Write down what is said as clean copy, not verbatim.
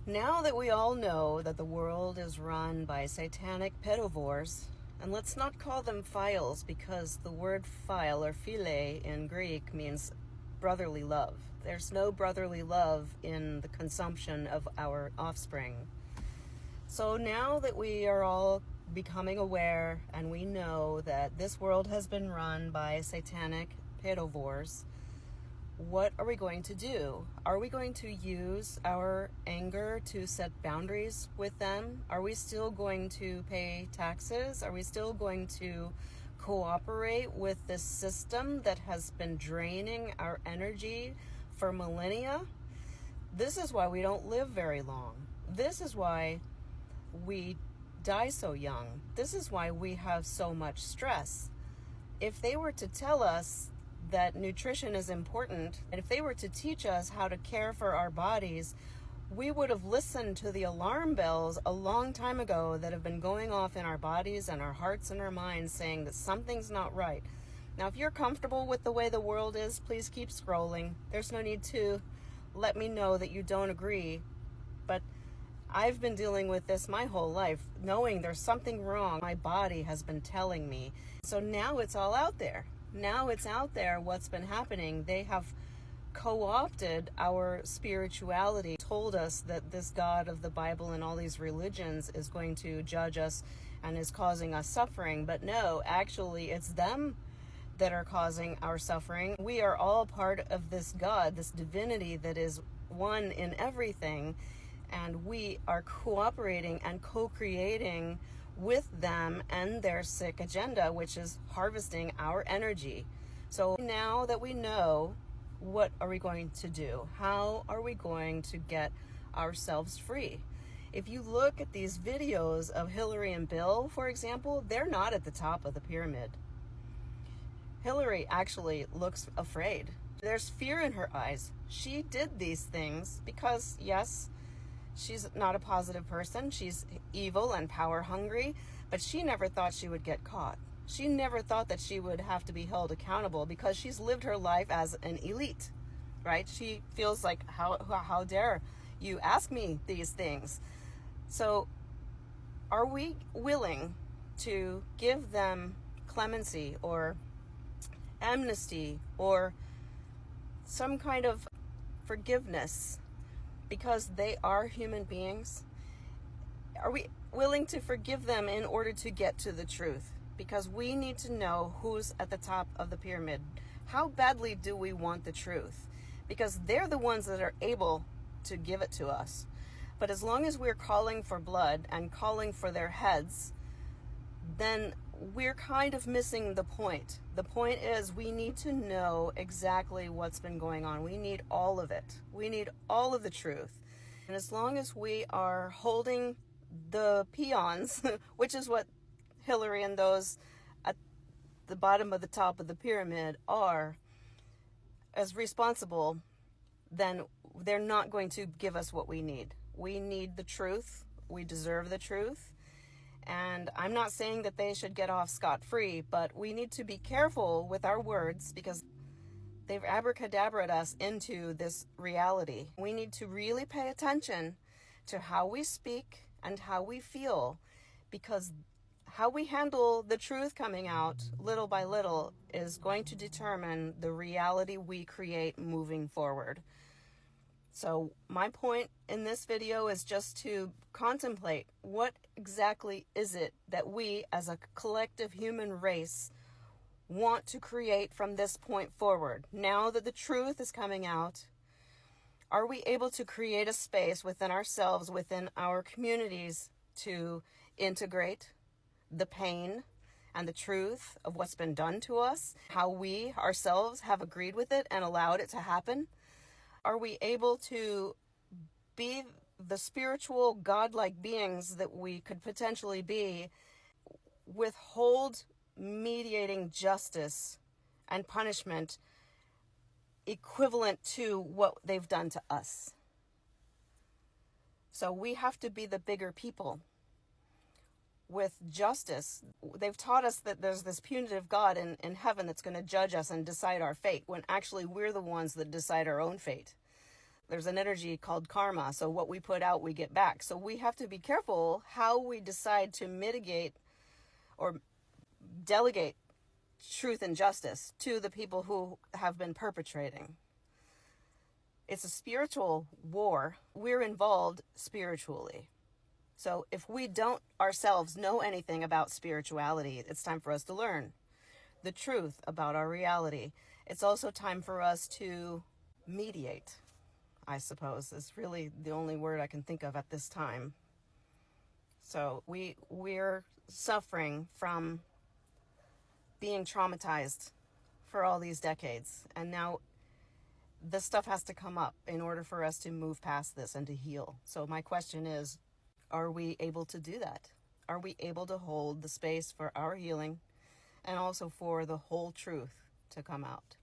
Now that we all know that the world is run by satanic pedovores, and let's not call them philes because the word phile or phile in Greek means brotherly love. There's no brotherly love in the consumption of our offspring. So now that we are all becoming aware and we know that this world has been run by satanic pedovores, what are we going to do? Are we going to use our anger to set boundaries with them? Are we still going to pay taxes? Are we still going to cooperate with this system that has been draining our energy for millennia? This is why we don't live very long. This is why we die so young. This is why we have so much stress. If they were to tell us that nutrition is important, and if they were to teach us how to care for our bodies, we would have listened to the alarm bells a long time ago that have been going off in our bodies and our hearts and our minds saying that something's not right. Now, if you're comfortable with the way the world is, please keep scrolling. There's no need to let me know that you don't agree, but I've been dealing with this my whole life, knowing there's something wrong. My body has been telling me. So now it's all out there. Now it's out there what's been happening. They have co-opted our spirituality, told us that this God of the Bible and all these religions is going to judge us and is causing us suffering. But no, actually it's them that are causing our suffering. We are all part of this God, this divinity that is one in everything. And we are cooperating and co-creating with them and their sick agenda, which is harvesting our energy. So now that we know, what are we going to do? How are we going to get ourselves free? If you look at these videos of Hillary and Bill, for example, they're not at the top of the pyramid. Hillary actually looks afraid. There's fear in her eyes. She did these things because, yes, she's not a positive person. She's evil and power hungry, but she never thought she would get caught. She never thought that she would have to be held accountable because she's lived her life as an elite, right? She feels like, how dare you ask me these things? So are we willing to give them clemency or amnesty or some kind of forgiveness? Because they are human beings? Are we willing to forgive them in order to get to the truth? Because we need to know who's at the top of the pyramid. How badly do we want the truth? Because they're the ones that are able to give it to us. But as long as we're calling for blood and calling for their heads, then we're kind of missing the point. The point is we need to know exactly what's been going on. We need all of it. We need all of the truth. And as long as we are holding the peons, which is what Hillary and those at the bottom of the top of the pyramid are, as responsible, then they're not going to give us what we need. We need the truth. We deserve the truth. And I'm not saying that they should get off scot-free, but we need to be careful with our words because they've abracadabraed us into this reality. We need to really pay attention to how we speak and how we feel, because how we handle the truth coming out little by little is going to determine the reality we create moving forward. So my point in this video is just to contemplate what exactly is it that we as a collective human race want to create from this point forward. Now that the truth is coming out, are we able to create a space within ourselves, within our communities, to integrate the pain and the truth of what's been done to us, how we ourselves have agreed with it and allowed it to happen? Are we able to be the spiritual, godlike beings that we could potentially be, withhold mediating justice and punishment equivalent to what they've done to us? So we have to be the bigger people with justice. They've taught us that there's this punitive God in heaven that's going to judge us and decide our fate, when actually we're the ones that decide our own fate. There's an energy called karma. So what we put out, we get back. So we have to be careful how we decide to mitigate or delegate truth and justice to the people who have been perpetrating. It's a spiritual war. We're involved spiritually. So if we don't ourselves know anything about spirituality, it's time for us to learn the truth about our reality. It's also time for us to mediate, I suppose, is really the only word I can think of at this time. So we're suffering from being traumatized for all these decades. And now this stuff has to come up in order for us to move past this and to heal. So my question is, are we able to do that? Are we able to hold the space for our healing and also for the whole truth to come out?